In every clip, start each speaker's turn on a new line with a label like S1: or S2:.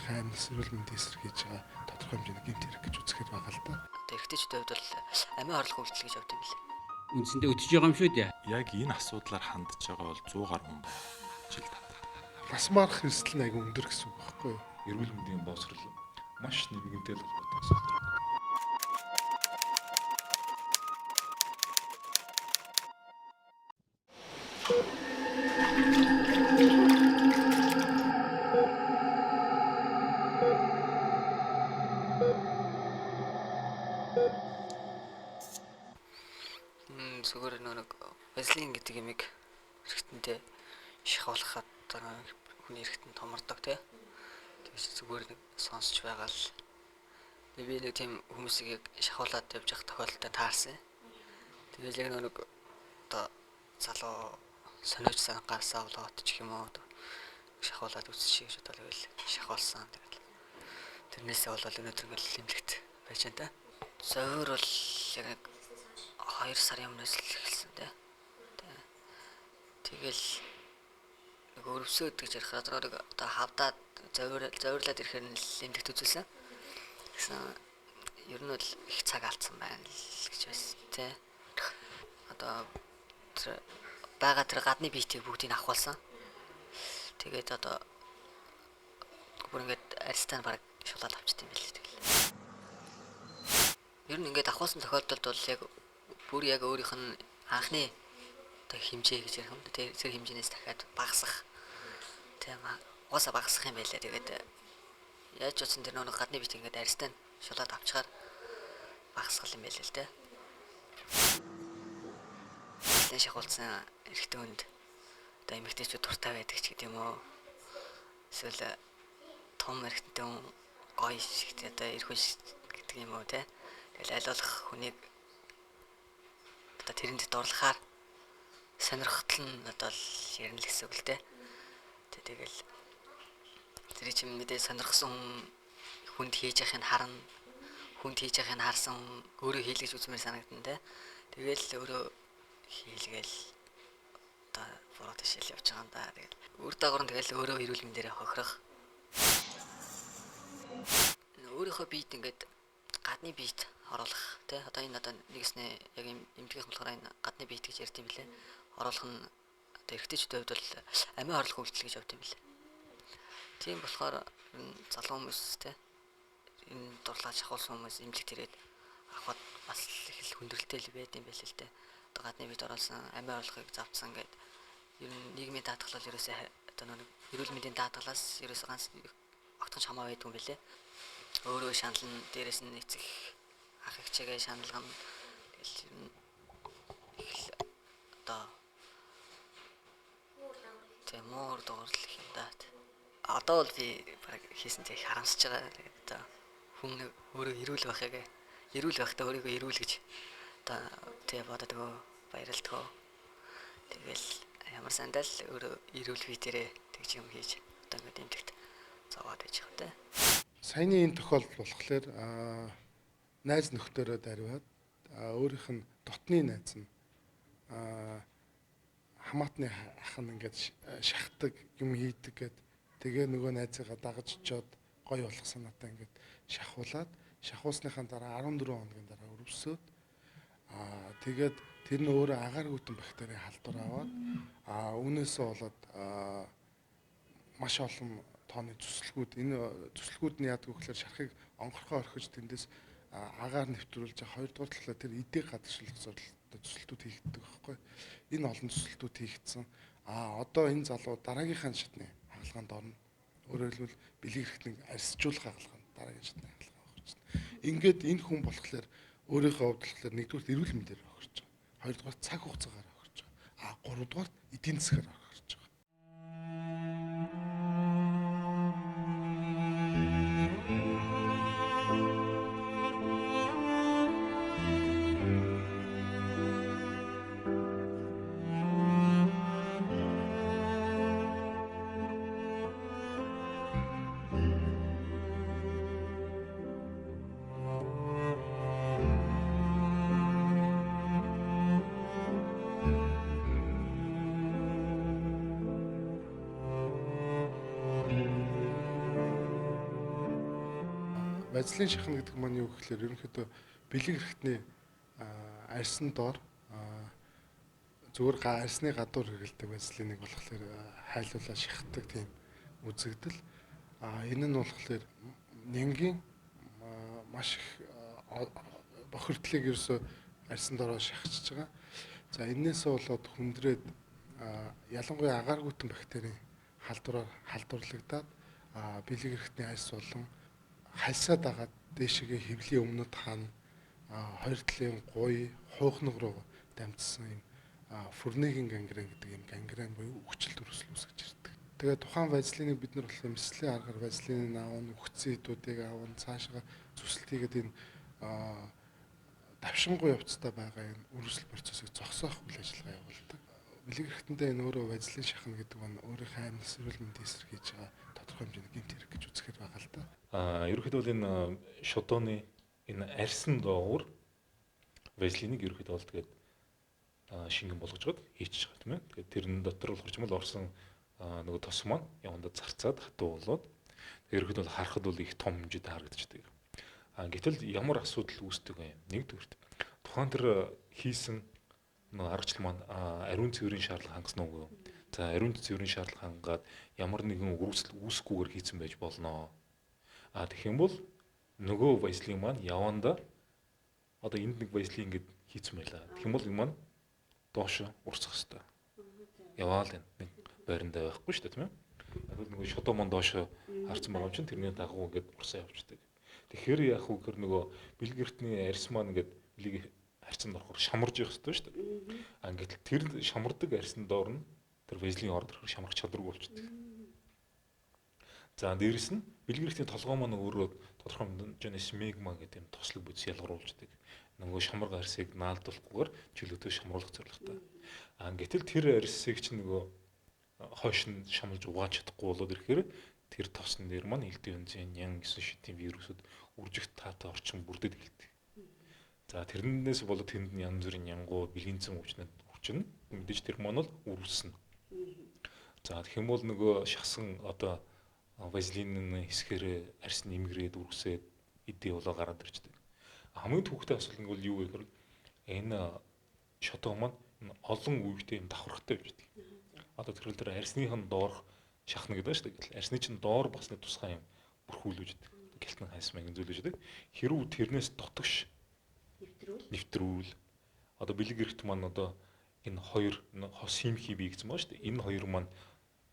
S1: өөрийнхөө амьд эрүүл мэндийн эсрэг хийж байгаа тодорхой хэмжээний гэмт хэрэг гэж үзэхээр байгаа л да.
S2: Эрэгтэйчүүд хувьд бол амиа орлого үйлдэл гэж явдаг юм билээ.
S3: Үндсэндээ өтөж байгаа юм шүү дээ.
S4: Яг энэ асуудлаар хандж байгаа бол 100 гаруй хүн жил татдаг.
S1: Нас марах эрсдэл нь айгүй өндөр гэсэн үг байхгүй юу?
S4: Эрүүл мэндийн боловсрол маш нэмэгдэл холбоотой асуудал.
S2: Зүгээр нэг вазелин гэдэг юмыг эрэгтэндээ шахуулахад хүний эрэгтэнд томордог тий. Тэгээс зүгээр нэг сонсч байгаа л би нэг тийм хүмүүсийг шахуулаад явж явах тохиолдолд таарсан. Тэгэл яг нэг одоо залуу сониуч гарсаа болоод ч юм уу шахуулаад үсчихээ гэж бодлоо тэгэл шахуулсан. Тэгэл тэрнээсээ болоод өнөөдөр ингээл лимлэгт байж байна та. Зөөр бол яг 2 сарын өмнөөс л эхэлсэн тий. Тэгэл нэг өрөвсөд гэж ярихаар одоо хавдаад зовирлаад ирэхээр нь лимлэгт үзүүлсэн. Тэгсэн ер нь бол их цаг алдсан байна л гэж байсан тий. Одоо бага тэр гадны биетийг бүгдийг авахулсан. Тэгээд одоо бүр ингээд арьстан баг шулаад авчт юм билээ тэгэл. Ер нь ингээд авахулсан тохиолдолд бол яг бүр яг өөрийнх нь анхны одоо хэмжээ гэж ярих юм да. Тэр зэрэг хэмжээнээс дахиад багасах. Тийм аа. Уусаа багасах юм байлаа. Тэгээд яаж ч утсан тэр нэг гадны бит ингээд арьстан шулаад авчгаар багасгал юм байлаа л дээ. Тэ шахуулсан эрэгтэй хүнд одоо эмэгтэйчүүд дуртай байдаг ч гэдэм үү. Эсвэл том эрэгтэй хүн гоё шиг одоо эрх хүч гэдэг юм уу те. Тэгэл аль болох хүнийг одоо тэрэнд дурлахаар сонирхтол нь одоо л ярина л гэсэн үг л дээ. Тэгэл тэр чинь мэдээ сонирхсон хүнд хийж явахыг харна. Хүнд хийж явахыг харсан өөрөө хийлгэж үзмээр санагдана те. Тэгэл өөрөө хийлгээл одоо буруу ташаал явж байгаа юм да. Тэгэл үр дагавар нь тэгэл өөрөө эрүүл мэндээрээ хохирох. Өөрийнхөө биед ингээд гадны биет оруулах тий одоо энэ одоо нэгэснээ яг эмнэлгийнх болохоор энэ гадны биет гэж ярьд юм билээ. Оруулах нь одоо эрэгтэйчүүд хувьд бол амиа орлого үйлдэл гэж явд юм билээ. Тийм болохоор залуу хүмүүс тий энэ дурлаж шахуулсан хүмүүс эмнэлэгт ирээд авахд бас их л хүндрэлтэй л байд юм байл л дээ. Одоо гадны биет оруулсан амиа орлогыг завдсан гэдэг ер нь нийгмийн даатгалал ерөөсөө одоо нэг эрүүл мэндийн даатгалаас ерөөсөө ганц огтхон хамаа байдгүй юм билээ. Өөрөө шаналн дээрээс нь эцэг ах эгчээгээ шаналгана. Тэгэл ер нь их л одоо муур дуурлах юм да. Одоо бол би баг хийсэнтэй харамсаж байгаа. Тэгээд одоо хүн өөрөө эрүүл байхтаа өөрийгөө эрүүл гэж одоо тэгээ бодоод өгөө баярлалаа. Тэгэл ямар сандал өөрөө эрүүл биетэрээ тэгж юм хийж одоо ингээд эмнэлэгт зовоод байж байгаа те.
S1: Саяны энэ тохиолдол болохоор найз нөхдөөрөө дарваад өөрийнх нь дотны найз нь хамаатны ах нь ингээд шахдаг юм хийдэг гэд тэгээ нөгөө найзыгаа дагаж очиод гоё болох санаатай ингээд шахуулсныхаа дараа 14 хоногийн дараа өрөвсөд тэгээд тэр нь өөрөө агаар гүтэн бактерийн халдвар аваад үүнээсээ болоод маш олон тооны зүсэлгүүд энэ зүсэлгүүд нь яадаг вэ гэхээр шархыг онгорхоо орхиж тэндээс агаар нэвтрүүлж 2 дугаар талаа тэр эдэг гадагшлах зорилготой зүсэлтүүд хийгддэг байхгүй. Энэ олон зүсэлтүүд хийгдсэн. Одоо энэ залуу дараагийнхаа шатны хагалгаанд орно. Өөрөөр хэлбэл бэлэг хэрэгтнийг арьсжуулах хагалгаанд дараагийн шатны хагалгаа өгч байна. Ингээд энэ хүн болохоор өөрийнхөө хувьд болохоор нэгдүгээр эрүүл мэндээр өгч байгаа. Хоёрдугаар цаг хугацаагаар өгч байгаа. Гуравдугаар эдийн засгаар өгч байгаа. Важлын шахна гэдэг маань юу гэхээр ерөнхийдөө бэлэг хэрэгтний арьсан доор зүгээр арьсны гадуур хэрэгэлдэг важлыныг болохоор хайлуулаад шахдаг тийм үзэгдэл. Энэ нь болохоор нянгийн маш их бохирдлыг ерөөсө арьсан доороо шахчихж байгаа. За энээс болоод хүндрээд ялангуяа агааргүйтэн бактерийн халдварлагдаад бэлэг хэрэгтний арьс болон хальсаад агаад дээшгээ хэвлийн өмнөд хаана хоёр талын гуй хуухнаг руу дамжсан юм фурнегийн гангрен гэдэг юм гангрен буюу үхчил төрөсөл үүсгэж ирдэг. Тэгээд тухайн важлиныг бид нар болохоор эмслийн аргаар важлиныг аавн үхцэн хэдүүдийг аавн цаашгаа зүсэлтийгээд энэ давшингуй явцтай байгаа энэ үргэлжлэл процессыг зогсоох үйл ажиллагаа явуулдаг. Бэлэг хэрэгтэндээ энэ өөрөө важлын шахна гэдэг нь өөрийнхөө амьд эрүүл мэндийн эсрэг хийж байгаа тодорхой хэмжээний гэмт хэрэг гэж үзэхээр байгаа л да.
S5: Ерөнхийдөө бол энэ шодооны энэ арьсан доогуур важлиныг ерөнхийдөө бол тэгээд шингэн болгож хийчих байгаа тийм ээ. Тэгээд тэрэн дотор бол хурцмал орсон нөгөө тос маань явандаа зарцаад хатуу болоод ерөнхийдөө бол харахад бол их том хэмжээтэй харагдчихдаг. Гэтэл ямар асуудал үүсдэг вэ? Нэгдүгürt тухайн тэр хийсэн нөгөө аргачлал маань ариун цэврийн шаардлага хангасан уу? За ариун цэврийн шаардлага хангаад ямар нэгэн үргэлжлэл үүсгүйгээр хийцэн байж болно. Тэгэх юм бол нөгөө баяслын маань явандаа одоо энд нэг баяслын ингэж хийцэн байлаа. Тэгэх юм бол энэ маань доош урсах хэвээр. Яваал энэ байрандаа байхгүй шүү дээ тийм ээ. Яг л нөгөө шодоо маань доош харцсан байгаа юм чинь тэрний дагуу ингэж урсаа явчихдаг. Тэгэхээр яг үгээр нөгөө бэлэг эртний арьс маань ингээд бэлэг харьцанд орохоор шамарж явах хэрэгтэй шүү дээ. Гэтэл тэр шамардаг арьсан доор нь тэр важлын ордор шамрах чадваргүй болчихдог. За дээрэс нь бэлэг эртний толгой маань өөрөө тодорхой хэмжээний смегма гэдэг юм тослог бодис ялгаруулждаг. Нөгөө шамраг арьсыг наалдуулахгүйгээр чөлөөтэй шамруулах зорилготой. Гэтэл тэр арьсыг чинь нөгөө хойш нь шамлж угааж чадахгүй болоод ирэхээр тэр тосн дээр маань элдэн янзын нян гэсэн шидийн вирусууд үржигт таатай орчин бүрдээд эхэлдэг. За тэрнээс болоод тэнд янз бүрийн янгуу бэлгэнцэн хүчнэ. Мэдээж тэр маань бол үргэлжлэнэ. За тэгэх юм бол нөгөө шахсан одоо важлины хэсгэрээ арьс нэмгрээд үргэсээд эдээ болоо гараад ирчдэг. Хамгийн түүхтэй асуудал нь бол юу вэ гэхээр энэ шодоо маань олон үеигтэй юм давхархтай байж байдаг. Одоо тэр дээр арьсныхан доорх шахна гэдэг шүү дээ. Арьсны чинь доор басны тусгай юм бүрхүүлж байдаг. Гэлтэн хайс маяг зүйлж байдаг. Хэрвээ тэрнээс дотогш нэвтрүүл одоо бэлэг эрхт маань одоо энэ хоёр хос химхи бий гэсэн байна шүү дээ. Энэ хоёр маань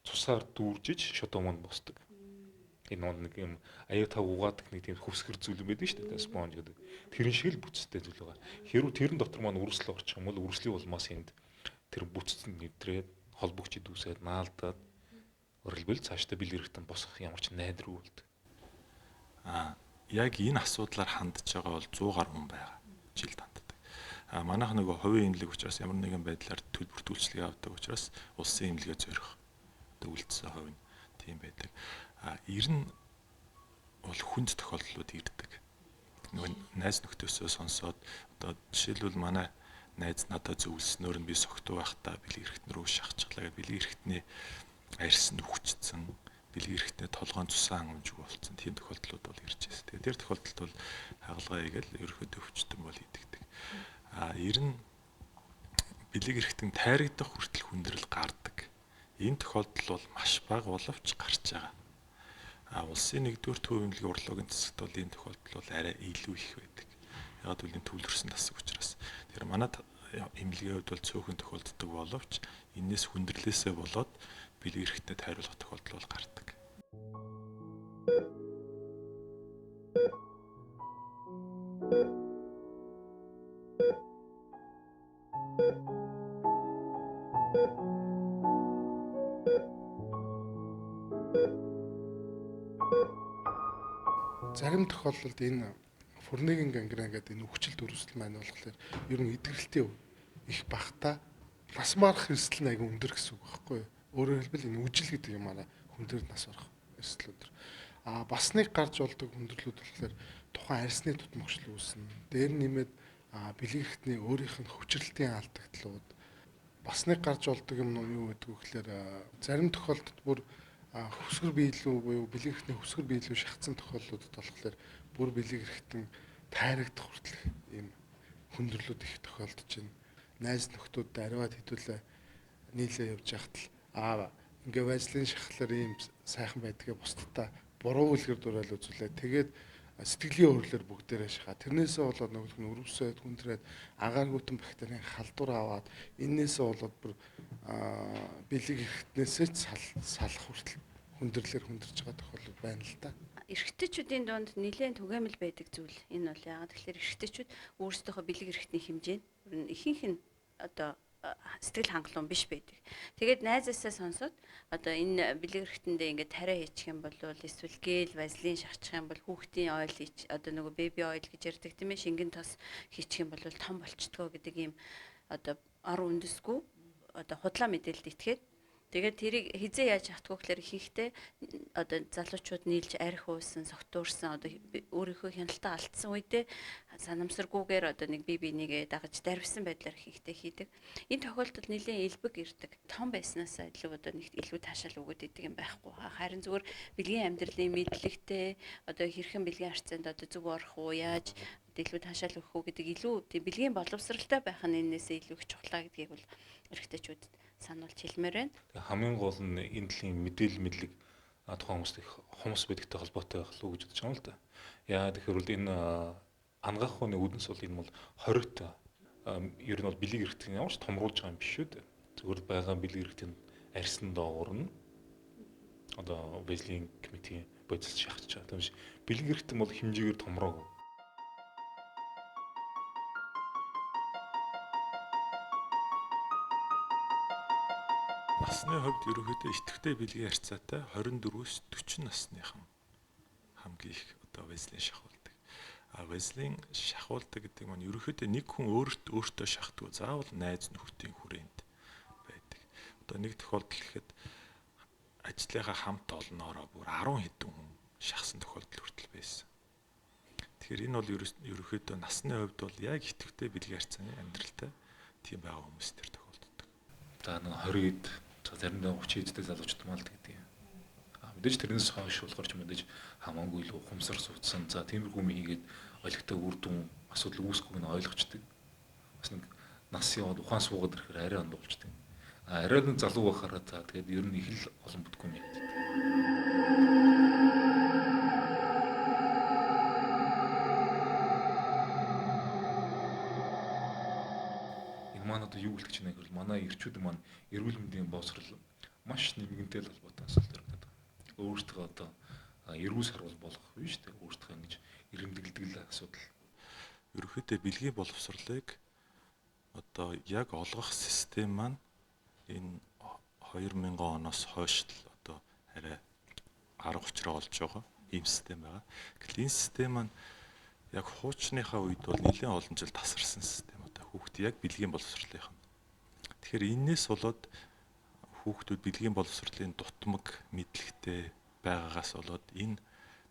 S5: цусаар дүүржиж шодоо маань босдог. Энэ нэг юм аяа тав угаадаг нэг тийм хөвсгөр зүйл байдаг шүү дээ. Спонж гэдэг. Тэрэн шиг л бүцтэй зүйл байгаа. Хэрвээ тэрэн дотор маань үргэлжлэл орчих юм бол үргэлжлийн улмаас энд тэр бүцэнд нэвтрээд холбогч идүүсээд наалдаад өрөлбөл цаашдаа бэлэг эрхтэн босох ямар ч найдваргүй болдог.
S4: Яг энэ асуудлаар хандж байгаа бол 100 гаруй хүн байгаа. Жилд ханддаг. Манайх нөгөө хувийн имлэг учраас ямар нэгэн байдлаар төлбөр төлөвчлөгийг авдаг учраас улсын имлэгээ зорих үлдсэн хувь нь тийм байдаг. Ер нь бол хүнд тохиолдлууд ирдэг. Нөгөө найз нөхдөсөө сонсоод одоо жишээлбэл манай найз надад зөвлөснөөр нь би согтуу байхдаа бэлэг эрхтэн рүү шахчихлаа гэж бэлэг эрхтний арьс нь хүчсэн, бэлэг эрхтний толгойн цусан хангамжгүй болсон тийм тохиолдлууд бол ирж байна. Тэгээд тэр тохиолдолд бол хагалгаа хийгээл ерөөхдөө өвчтөн бол идэгдэг. Ер нь бэлэг эрхтэн тайрагдах хүртэл хүндрэл гардаг. Энэ тохиолдол бол маш бага боловч гарч байгаа. Улсын 1-р төв имлэгийн урлагийн засагт бол энэ тохиолдол бол арай илүү их байдаг. Яг л энэ төвлөрсөн тасаг учраас. Тэр манад имлэгийн хувьд бол цөөхөн тохиолддог боловч энэс хүндрэлээсээ болоод бэлэг эрхтэд хариулах тохиолдол бол гардаг.
S1: Зарим тохиолдолд энэ фурнегийн гангрен гэдэг энэ үхчил төрөсөл маань болохоор ер нь эдгэрэлтийн их багтаа нас марах эрсдэл нь аяга өндөр гэсэн үг байхгүй юу? Өөрөөр хэлбэл энэ үжил гэдэг юм аа хүн дээр нас барах эрсдэл өндөр. Бас нэг гарч болдог хүндрэлүүд болохоор тухайн арьсны тутмагшил үүснэ. Дээр нэмээд бэлэг эрхтний өөрийнх нь хүчрэлтийн алдагдлууд бас нэг гарч болдог юм нь юу гэдэг вэ гэхээр зарим тохиолдолд бүр хөсгөр биелүү буюу бэлэг эрхтний хөсгөр биелүү шахацсан тохиолдлуудад болохоор бүр бэлэг эрхтэн тайрагдах хүртэл ийм хүндрэлүүд их тохиолдож байна. Найз нөхдүүд ариваад хэдүүлээ нийлээ явж яхад л ингээ вазлин шахахлаар ийм сайхан байдгээ бусдаа буруу үлгэр дурайл үзүүлээ. Тэгээд сэтгэлийн хөрлөөр бүгдээрээ шахаа. Тэрнээсээ болоод нөгөөх нь өрөвсөд хүндрээд агааргүйтэн бактерийн халдвар аваад эннээсээ болоод бүр бэлэг эрхтнээсээ салах хүртэл хүндрэлээр хүндэрж байгаа тохиолдол байна л да.
S6: Эрэгтэйчүүдийн дунд нэлээд түгээмэл байдаг зүйл. Энэ бол яагаад тэгэхээр эрэгтэйчүүд өөрсдийнхөө бэлэг эрхтний хэмжээнд ихэнх нь одоо сэтгэл хангалуун биш байдаг. Тэгээд найзаасаа сонсоод одоо энэ бэлэг эрхтэндээ ингээд тариа хийчих юм бол эсвэл гээл вазлин шахчих юм бол хүүхдийн ойл одоо нөгөө беби ойл гэж ярьдаг тийм ээ, шингэн тос хийчих юм бол том болчдгоо гэдэг ийм одоо ор үндэсгүй одоо худлаа мэдээлэлд итгээд тэгээд тэрийг хизээ яаж хатгах гэхээр ихэнхдээ одоо залуучууд нийлж арх уусан, согтуурсан одоо өөрийнхөө хяналтаа алдсан үедээ санамсаргүйгээр одоо нэг бие бинийгээ дагаж дарвсан байдлаар ихэнхдээ хийдэг. Энэ тохиолдолд нэлээд элбэг ирдэг. Том байснаас илүү одоо нэг илүү таашаал өгöd идэг юм байхгүй. Харин зүгээр бэлгийн амьдралын мэдлэгтэй одоо хэрхэн бэлгийн харьцаанд одоо зөв орох уу, яаж илүү таашаал өгөх үү гэдэг илүү тийм бэлгийн боловсралтай байх нь энээсээ илүү их чухлаа гэдгийг бол эрэгтэйчүүдэд сануулж хэлмээр байна.
S5: Хамгийн гол нь энэ дэлхийн мэдээлэл мэдлэг тухайн хүмүүст их хумс байдагтай холбоотой байх л үү гэж бодож байгаа юм л да. Яа тэгэхээр бол энэ ангаах хүний үүднээс бол энэ бол хоригт ер нь бол бэлэг эрхтний ямар ч томруулж байгаа юм биш шүү дээ. Зүгээр байгаа бэлэг эрхтний арьсан доогуур нь одоо Везлийн комитийн бодис шахаж байгаа. Тэгмээс бэлэг эрхтэн бол хэмжээгээр томроогүй.
S4: Насны хувьд ерөнхийдөө идэвхтэй бэлгийн харьцаатай 24-өөс 40 насныхан хамгийн их одоо везлин шахуулдаг. Везлин шахуулдаг гэдэг нь ерөнхийдөө нэг хүн өөртөө шахдгүй заавал найз нөхдөийн хүрээнд байдаг. Одоо нэг тохиолдол гэхэд ажлынхаа хамт олноороо бүр 10 хэдэн хүн шахсан тохиолдол хүртэл байсан. Тэгэхээр энэ бол ерөнхийдөө насны хувьд бол яг идэвхтэй бэлгийн харьцааны амьдралтай тийм байгаа хүмүүс төр тохиолддог.
S5: За нэг 20-д заримдаа 30-д залуучууд маалд гэдэг юм. Мэдээж тэрнээс хойш болохоор ч мэдээж хамаагүй л ухамсар суудсан. За тиймэрхүү юм хийгээд ойлгохтой үр дүн асуудал үүсэхгүйг нь ойлгочдөг. Бас нэг нас яваад ухаан суугаад ирэхээр арай онд болчдөг. Арай нэг залуу байхаараа за тэгээд ер нь их л олон бүтггүй юм яддаг. Манай одоо юу гэлтэж байна гэвэл манай эрчүүд маань эрүүл мэндийн боловсрол маш нэмэгэнтэй л холбоотой асуудал байдаг. Өөртөө одоо эрүүл сарвал болох биш үү? Өөртөө ингэж ирэмдэгддэг л асуудал.
S4: Ерөнхийдөө бэлгийн боловсролыг одоо яг олгох систем маань энэ 2000 оноос хойш л одоо арай арга учраа олж байгаа ийм систем байгаа. Гэтэл энэ систем маань яг хуучныхаа үед бол нэлээд олон жил тасарсан систем. Хүүхд яг бэлгийн боловсролынх нь. Тэгэхээр энээс болоод хүүхдүүд бэлгийн боловсролын дутмаг мэдлэгтэй байгаагаас болоод энэ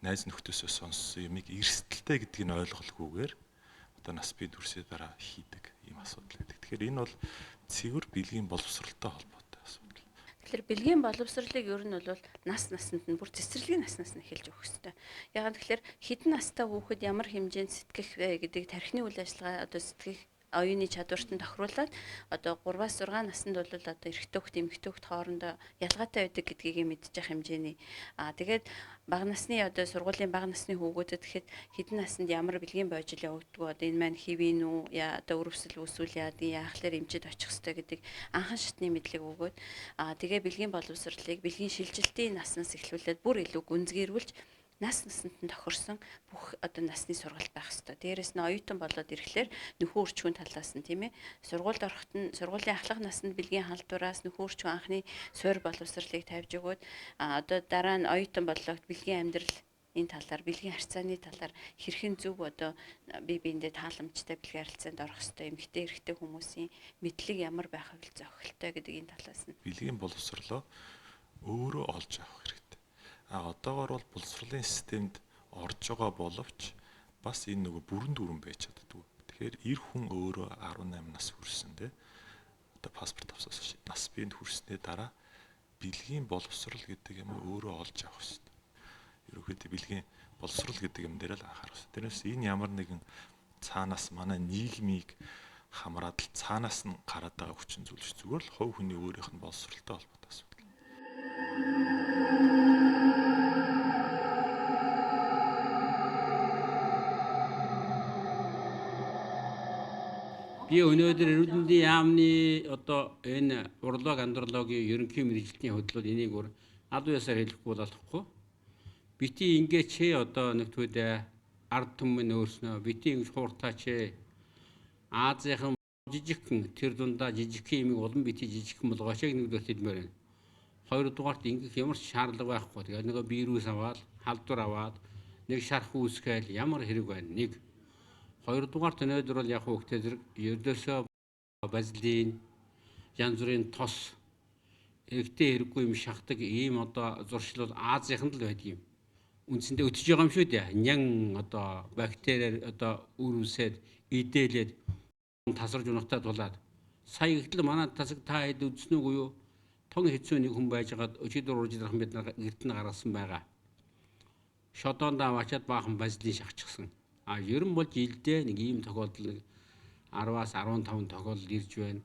S4: найз нөхдөөсөө сонссон юмыг эрсдэлтэй гэдгийг нь ойлголгүйгээр одоо нас бие дүрсээ дараа хийдэг ийм асуудал байдаг. Тэгэхээр энэ бол цэвэр бэлгийн боловсролтой холбоотой асуудал.
S6: Тэгэхээр бэлгийн боловсролыг ер нь бол нас наснд нь бүр цэцэрлэгийн наснаас нь эхэлж өгөх хэрэгтэй. Яагаад тэгэхээр хэдэн настай хүүхэд ямар хэмжээнд сэтгэх вэ гэдэг тархины үйл ажиллагаа одоо сэтгэх оюуны чадварт нь тохируулаад одоо 3-аас 6 наснд бол одоо эрэгтэй хөлт эмэгтэй хөлт хоорондоо ялгаатай байдаг гэдгийг мэдчих хэмжээний тэгээд бага насны одоо сургуулийн бага насны хүүгүүдэд тэгэхэд хэдэн наснд ямар бэлгийн боожил явагддаг одоо энэ маань хэвийн үү яа одоо өрөвсөл үүсвэл яахлаар эмчэд очих хэрэгтэй гэдэг анхан шатны мэдлэг өгөөд тэгээ бэлгийн боловсролыг бэлгийн шилжилтийн наснаас эхлүүлээд бүр илүү гүнзгийрүүлж нас наснд нь тохирсон бүх одоо насны сургалт байх хэвээр. Дээрээс нь оюутан болоод ирэхлээр нөхөн өрчгөн талаас нь тийм ээ сургуульд ороход нь сургуулийн ахлах наснд бэлгийн халдвараас нөхөн өрчгөн анхны суур боловсролыг тавьж өгөөд одоо дараа нь оюутан боллоо бэлгийн амьдрал энэ талаар бэлгийн харьцааны талаар хэрхэн зөв одоо бие биендээ тааламжтай бэлгийн харилцаанд орох хэвээр эмэгтэй эрэгтэй хүмүүсийн мэдлэг ямар байх вэ зохилтой гэдэг энэ талаас нь
S4: бэлгийн боловсролоо өөрөө олж авах хэрэгтэй. Одоогоор бол боловсролын системд орж байгаа боловч бас энэ нөгөө бүрэн дүрэн байж чаддгүй. Тэгэхээр эр хүн өөрөө 18 нас хүрсэн дээ. Одоо паспорт авсаас нас биенд хүрснээ дараа бэлгийн боловсрал гэдэг юм өөрөө олж авах хэрэгтэй. Ерөнхийдөө бэлгийн боловсрал гэдэг юм дээр л анхаарах хэрэгтэй. Тэрнээс энэ ямар нэгэн цаанаас манай нийгмийг хамраад л цаанаас нь гараад байгаа хүчин зүйл ш. Зүгээр л хувь хүний өөрийнх нь боловсралтай холбоотой асуудал.
S3: Би өнөөдөр эрүүл мэндийн яамны одоо энэ урлагийн андрологийн ерөнхий мэргэжилтийн хөтлөл энийг өөр аль биесээр хэлэхгүй болохгүй. Бити ингээд чи одоо нэг төвдөө ард түмэн өөрснөө бити ингэж хууртаач. Азийн жижигхэн тэр дундаа жижигхэн юм улам бити жижигхэн болгооч нэг дөр хэлмээр байна. Хоёрдугаарт ингэх ямар ч шаардлага байхгүй. Тэгээд нөгөө вирус аваад, халдвар аваад нэг шарх үүсгээл ямар хэрэг байна. Нэг хоёрдугаарт өнөөдөр бол яг хөвгтэй зэрэг ердөөсөө базилин янз бүрийн тос эрэгтэй хэрэггүй юм шахдаг ийм одоо зуршил бол Азийнханд л байдаг юм. Үндсэндээ өтөж байгаа юм шүү дээ. Нян одоо бактериар одоо үр үсээд идэлээд тасарж унахтаа тулаад сая ихтэл манай тасаг та хэд үзсэн үгүй юу? Тон хэцүү нэг хүн байжгаад өчигдөр урж ирэх бид нар гэрт нь гаргасан байгаа. Шодоонд аваачаад баахан базилин шахчихсан. А ерөн бол жилдээ нэг ийм тохиолдол 10-аас 15 тохиолдол ирж байна.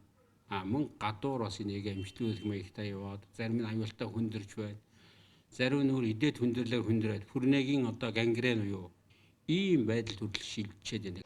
S3: А мөн гадуур бас энийг эмчлүүлэх маягтай яваад зарим нь аюултай хүндэрж байна. Зарим нь өөр идээд хүндэрлээр хүндрээд хүрнэгийн одоо гангрен уу ийм байдал төрөл шилжчихэд байна.